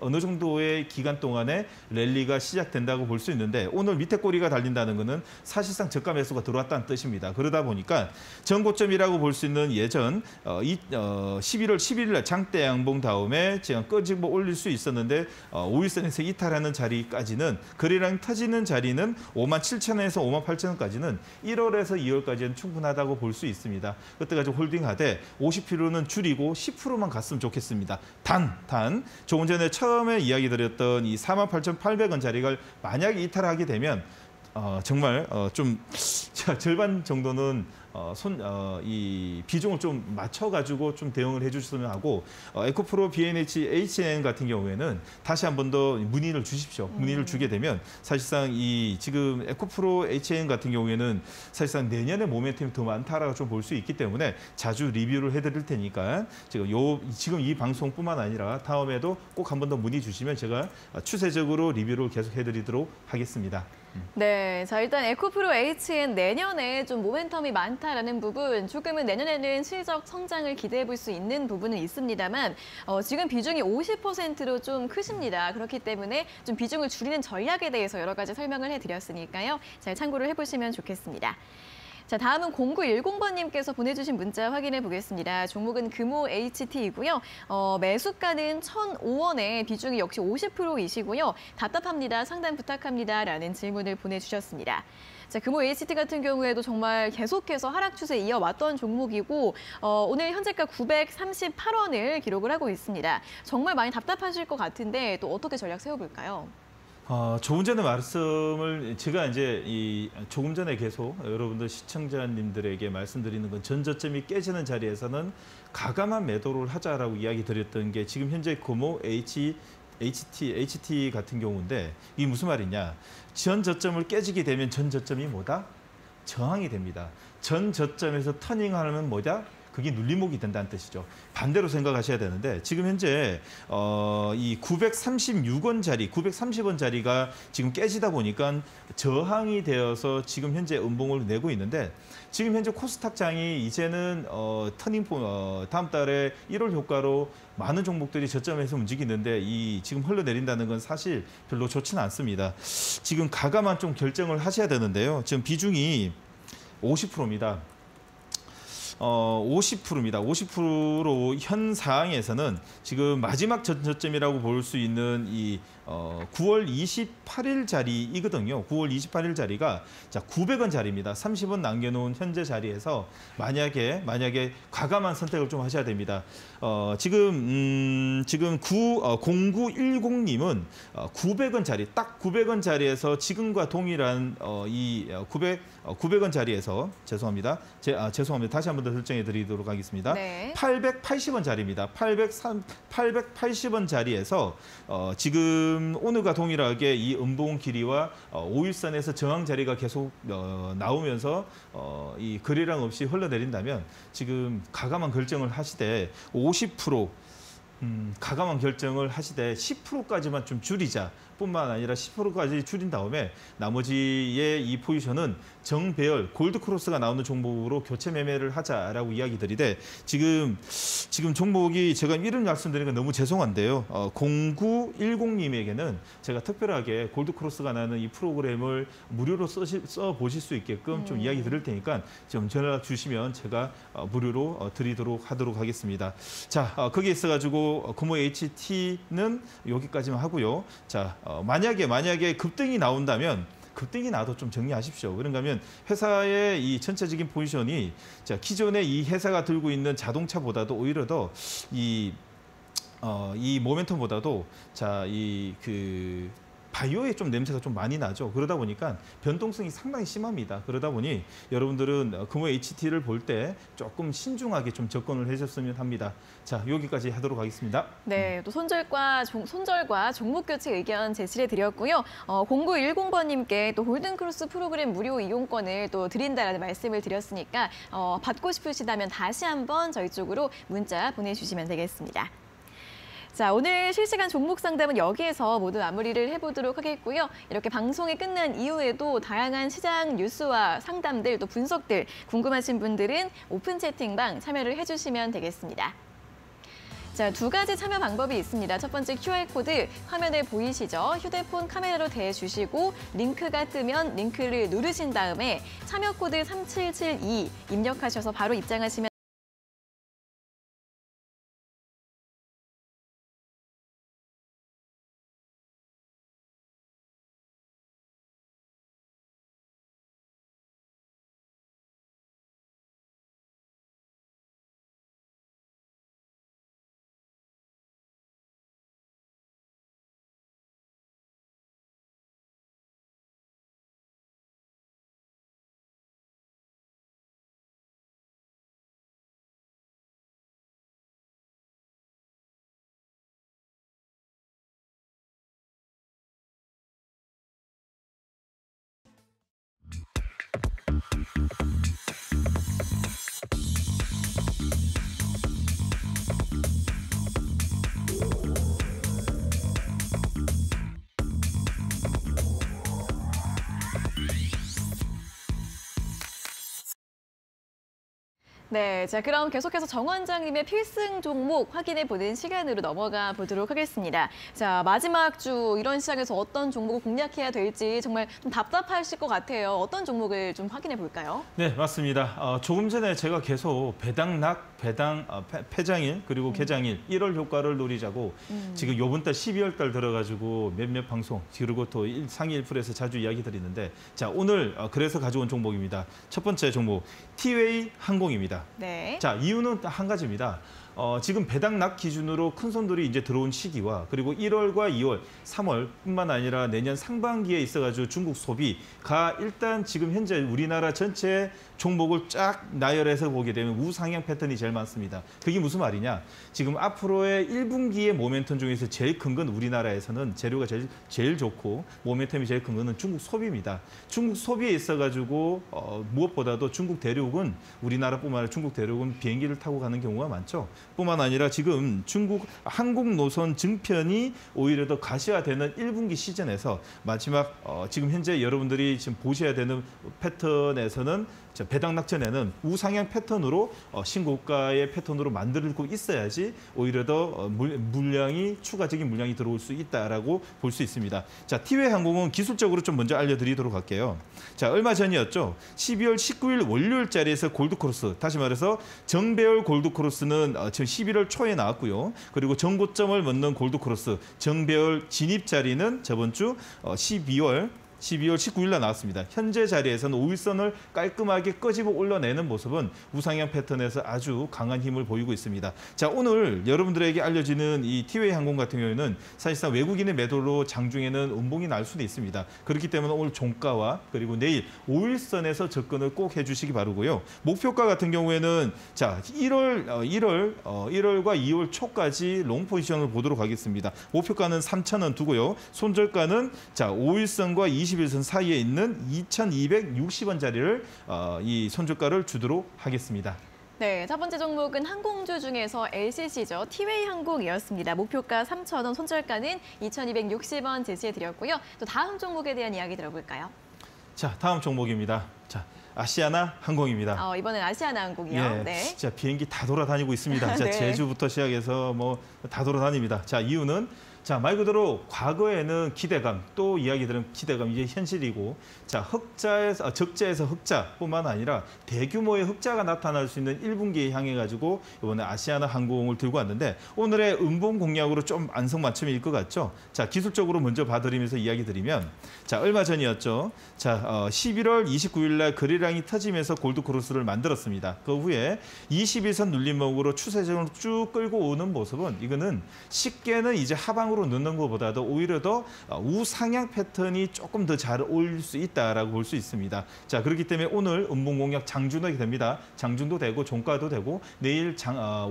Speaker 2: 어느 정도의 기간 동안에 랠리가 시작된다고 볼 수 있는데 오늘 밑에 꼬리가 달린다는 것은 사실상 저가 매수가 들어왔다는 뜻입니다. 그러다 보니까 전고점이라고 볼 수 있는 예전 11월 11일 날 장대 양봉 다음에 지금 끄집어 올릴 수 있었는데 5일선에서 이탈하는 자리까지는 거래량이 터지는 자리는 57,000원에서 58,000원까지는 1월에서 2월까지는 충분하다고 볼 수 있습니다. 그때까지 홀딩하되 50%는 줄이고 10%만 갔으면 좋겠습니다. 단 조금 전에 처음에 이야기 드렸던 이 48,800원 자리가 만약에 이탈하게 되면 정말 좀 절반 정도는 이 비중을 좀 맞춰가지고 좀 대응을 해주셨으면 하고 에코프로 BNH HN 같은 경우에는 다시 한 번 더 문의를 주십시오. 문의를 주게 되면 사실상 이 지금 에코프로 HN 같은 경우에는 사실상 내년에 모멘텀이 더 많다라고 좀 볼 수 있기 때문에 자주 리뷰를 해드릴 테니까 지금 이 방송뿐만 아니라 다음에도 꼭 한 번 더 문의 주시면 제가 추세적으로 리뷰를 계속 해드리도록 하겠습니다.
Speaker 1: 네, 자 일단 에코프로 HN 내년에 좀 모멘텀이 많다라는 부분, 조금은 내년에는 실적 성장을 기대해 볼 수 있는 부분은 있습니다만 지금 비중이 50%로 좀 크십니다. 그렇기 때문에 좀 비중을 줄이는 전략에 대해서 여러 가지 설명을 해드렸으니까요. 잘 참고를 해보시면 좋겠습니다. 자, 다음은 0910번님께서 보내주신 문자 확인해 보겠습니다. 종목은 금호 HT이고요. 매수가는 1,005원에 비중이 역시 50%이시고요. 답답합니다. 상담 부탁합니다. 라는 질문을 보내주셨습니다. 자, 금호 HT 같은 경우에도 정말 계속해서 하락 추세 이어왔던 종목이고 오늘 현재가 938원을 기록을 하고 있습니다. 정말 많이 답답하실 것 같은데 또 어떻게 전략 세워볼까요?
Speaker 2: 조금 전에 말씀을 제가 이제 조금 전에 계속 여러분들 시청자님들에게 말씀드리는 건 전저점이 깨지는 자리에서는 가감한 매도를 하자라고 이야기 드렸던 게 지금 현재 금호 HT 같은 경우인데 이게 무슨 말이냐? 전 저점을 깨지게 되면 전 저점이 뭐다? 저항이 됩니다. 전 저점에서 터닝하면 뭐다? 그게 눌림목이 된다는 뜻이죠. 반대로 생각하셔야 되는데 지금 현재 이 936원 자리, 930원 자리가 지금 깨지다 보니까 저항이 되어서 지금 현재 음봉을 내고 있는데 지금 현재 코스닥장이 이제는 다음 달에 1월 효과로 많은 종목들이 저점에서 움직이는데 지금 흘러내린다는 건 사실 별로 좋지는 않습니다. 지금 가감한 좀 결정을 하셔야 되는데요. 지금 비중이 50%입니다. 50%입니다. 50%로 현 상황에서는 지금 마지막 전저점이라고 볼 수 있는 이 9월 28일 자리이거든요. 9월 28일 자리가 자 900원 자리입니다. 30원 남겨놓은 현재 자리에서 만약에 과감한 선택을 좀 하셔야 됩니다. 지금 0910님은 900원 자리, 딱 900원 자리에서 지금과 동일한 900원 자리에서 죄송합니다. 다시 한 번 더 설정해 드리도록 하겠습니다.
Speaker 1: 네.
Speaker 2: 880원 자리입니다. 880원 자리에서 지금 오늘과 동일하게 이 음봉 길이와 5일선에서 저항 자리가 계속 나오면서 이 거래량 없이 흘러내린다면 지금 과감한 결정을 하시되 50% 과감한 결정을 하시되 10%까지만 좀 줄이자 뿐만 아니라 10%까지 줄인 다음에 나머지의 이 포지션은 정배열 골드크로스가 나오는 종목으로 교체 매매를 하자라고 이야기 드리되 지금 종목이 제가 이런 말씀드리는 건 너무 죄송한데요. 0910님에게는 제가 특별하게 골드크로스가 나는 이 프로그램을 무료로 써보실 수 있게끔 좀 이야기 드릴 테니까 좀 전화 주시면 제가 무료로 드리도록 하도록 하겠습니다. 자, 거기에 있어가지고 금호 HT는 여기까지만 하고요. 자, 만약에 급등이 나온다면 급등이 나도 좀 정리하십시오. 그런가 하면 회사의 이 전체적인 포지션이 자, 기존의 이 회사가 들고 있는 자동차보다도 오히려 더 이 모멘텀보다도 자, 바이오의 좀 냄새가 좀 많이 나죠. 그러다 보니까 변동성이 상당히 심합니다. 그러다 보니 여러분들은 금호 HT를 볼 때 조금 신중하게 좀 접근을 해줬으면 합니다. 자, 여기까지 하도록 하겠습니다.
Speaker 1: 네, 또 손절과 종목 교체 의견 제시해 드렸고요. 0910번님께 또 골든크로스 프로그램 무료 이용권을 또 드린다라는 말씀을 드렸으니까 받고 싶으시다면 다시 한번 저희 쪽으로 문자 보내주시면 되겠습니다. 자, 오늘 실시간 종목 상담은 여기에서 모두 마무리를 해보도록 하겠고요. 이렇게 방송이 끝난 이후에도 다양한 시장 뉴스와 상담들 또 분석들 궁금하신 분들은 오픈 채팅방 참여를 해주시면 되겠습니다. 자, 두 가지 참여 방법이 있습니다. 첫 번째 QR코드 화면에 보이시죠? 휴대폰 카메라로 대주시고 링크가 뜨면 링크를 누르신 다음에 참여 코드 3772 입력하셔서 바로 입장하시면 네, 자 그럼 계속해서 정 원장님의 필승 종목 확인해 보는 시간으로 넘어가 보도록 하겠습니다. 자, 마지막 주 이런 시장에서 어떤 종목을 공략해야 될지 정말 좀 답답하실 것 같아요. 어떤 종목을 좀 확인해 볼까요?
Speaker 2: 네, 맞습니다. 조금 전에 제가 계속 폐장일 그리고 개장일 1월 효과를 노리자고 지금 요번 달 12월 달 들어가지고 몇몇 방송 그리고 또 상위 1%에서 자주 이야기 드리는데 자, 오늘 그래서 가져온 종목입니다. 첫 번째 종목 티웨이 항공입니다.
Speaker 1: 네.
Speaker 2: 자, 이유는 한 가지입니다. 지금 배당락 기준으로 큰 손들이 이제 들어온 시기와 그리고 1월과 2월, 3월뿐만 아니라 내년 상반기에 있어가지고 중국 소비가 일단 지금 현재 우리나라 전체 종목을 쫙 나열해서 보게 되면 우상향 패턴이 제일 많습니다. 그게 무슨 말이냐? 지금 앞으로의 1분기의 모멘텀 중에서 제일 큰 건 우리나라에서는 재료가 제일 좋고 모멘텀이 제일 큰 거는 중국 소비입니다. 중국 소비에 있어가지고 무엇보다도 중국 대륙은 우리나라뿐만 아니라 중국 대륙은 비행기를 타고 가는 경우가 많죠. 뿐만 아니라 지금 중국 항공 노선 증편이 오히려 더 가시화되는 1분기 시즌에서 마지막 지금 현재 여러분들이 지금 보셔야 되는 패턴에서는 자, 배당 낙천에는 우상향 패턴으로 신고가의 패턴으로 만들고 있어야지 오히려 더 물량이 추가적인 물량이 들어올 수 있다라고 볼 수 있습니다. 자, 티웨이 항공은 기술적으로 좀 먼저 알려드리도록 할게요. 자, 얼마 전이었죠. 12월 19일 월요일 자리에서 골드크로스, 다시 말해서 정배열 골드크로스는 지금 11월 초에 나왔고요. 그리고 정고점을 먹는 골드크로스 정배열 진입 자리는 저번 주 12월 19일 날 나왔습니다. 현재 자리에서는 5일선을 깔끔하게 끄집어 올려내는 모습은 우상향 패턴에서 아주 강한 힘을 보이고 있습니다. 자, 오늘 여러분들에게 알려지는 이 티웨이 항공 같은 경우에는 사실상 외국인의 매도로 장중에는 음봉이 날 수도 있습니다. 그렇기 때문에 오늘 종가와 그리고 내일 5일선에서 접근을 꼭 해주시기 바라고요. 목표가 같은 경우에는 자 1월과 2월 초까지 롱 포지션을 보도록 하겠습니다. 목표가는 3,000원 두고요. 손절가는 자 5일선과 21선 사이에 있는 2,260원짜리를 이 손절가를 주도록 하겠습니다.
Speaker 1: 네, 첫 번째 종목은 항공주 중에서 LCC죠. 티웨이 항공이었습니다. 목표가 3,000원, 손절가는 2,260원 제시해드렸고요. 또 다음 종목에 대한 이야기 들어볼까요?
Speaker 2: 자, 다음 종목입니다. 자, 아시아나 항공입니다.
Speaker 1: 이번엔 아시아나 항공이요.
Speaker 2: 예,
Speaker 1: 네.
Speaker 2: 자, 비행기 다 돌아다니고 있습니다. 자,
Speaker 1: 네.
Speaker 2: 제주부터 시작해서 뭐 다 돌아다닙니다. 자, 이유는 자, 말 그대로 과거에는 기대감, 또 이야기들은 기대감, 이제 현실이고, 자, 적자에서 흑자뿐만 아니라 대규모의 흑자가 나타날 수 있는 1분기에 향해 가지고 이번에 아시아나 항공을 들고 왔는데 오늘의 음봉 공략으로 좀 안성맞춤일 것 같죠? 자, 기술적으로 먼저 봐드리면서 이야기 드리면, 자, 얼마 전이었죠? 자, 11월 29일 날 거래량이 터지면서 골드크로스를 만들었습니다. 그 후에 21선 눌림목으로 추세적으로 쭉 끌고 오는 모습은 이거는 쉽게는 이제 하방으로 넣는 것보다도 오히려 더 우상향 패턴이 조금 더 잘 올 수 있다라고 볼 수 있습니다. 자, 그렇기 때문에 오늘 음봉 공략 장중도 됩니다. 장중도 되고 종가도 되고 내일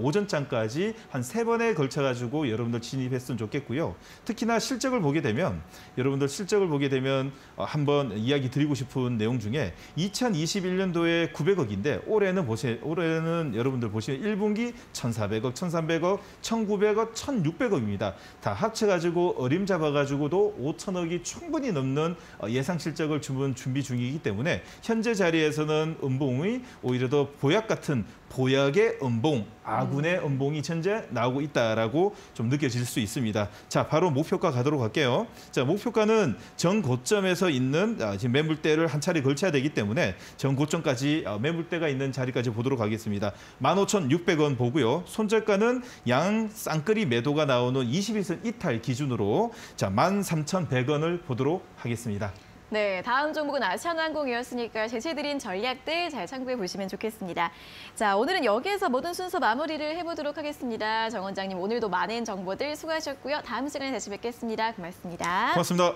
Speaker 2: 오전장까지 한 3번에 걸쳐 가지고 여러분들 진입했으면 좋겠고요. 특히나 실적을 보게 되면 여러분들 실적을 보게 되면 한번 이야기 드리고 싶은 내용 중에 2021년도에 900억인데 올해는 여러분들 보시면 1분기 1,400억, 1,300억, 1,900억, 1,600억입니다. 다 합쳐가지고 어림잡아가지고도 5천억이 충분히 넘는 예상 실적을 준비 중이기 때문에 현재 자리에서는 음봉이 오히려 더 보약 같은 보약의 음봉, 아군의 음봉이 현재 나오고 있다라고 좀 느껴질 수 있습니다. 자, 바로 목표가 가도록 할게요. 자, 목표가는 전 고점에서 있는 지금 매물대를 한 차례 걸쳐야 되기 때문에 전 고점까지 매물대가 있는 자리까지 보도록 하겠습니다. 15,600원 보고요. 손절가는 양 쌍끌이 매도가 나오는 21선 이탈 기준으로 자, 13,100원을 보도록 하겠습니다.
Speaker 1: 네, 다음 종목은 아시아나항공이었으니까 제시해드린 전략들 잘 참고해 보시면 좋겠습니다. 자, 오늘은 여기에서 모든 순서 마무리를 해보도록 하겠습니다. 정 원장님, 오늘도 많은 정보들 수고하셨고요. 다음 시간에 다시 뵙겠습니다. 고맙습니다.
Speaker 2: 고맙습니다.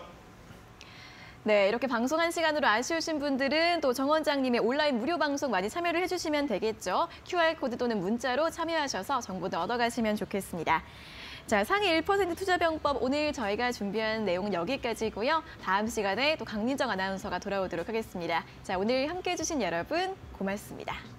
Speaker 1: 네, 이렇게 방송 한 시간으로 아쉬우신 분들은 또 정 원장님의 온라인 무료 방송 많이 참여를 해주시면 되겠죠. QR코드 또는 문자로 참여하셔서 정보도 얻어가시면 좋겠습니다. 자, 상위 1% 투자병법 오늘 저희가 준비한 내용은 여기까지고요. 다음 시간에 또 강민정 아나운서가 돌아오도록 하겠습니다. 자, 오늘 함께해 주신 여러분 고맙습니다.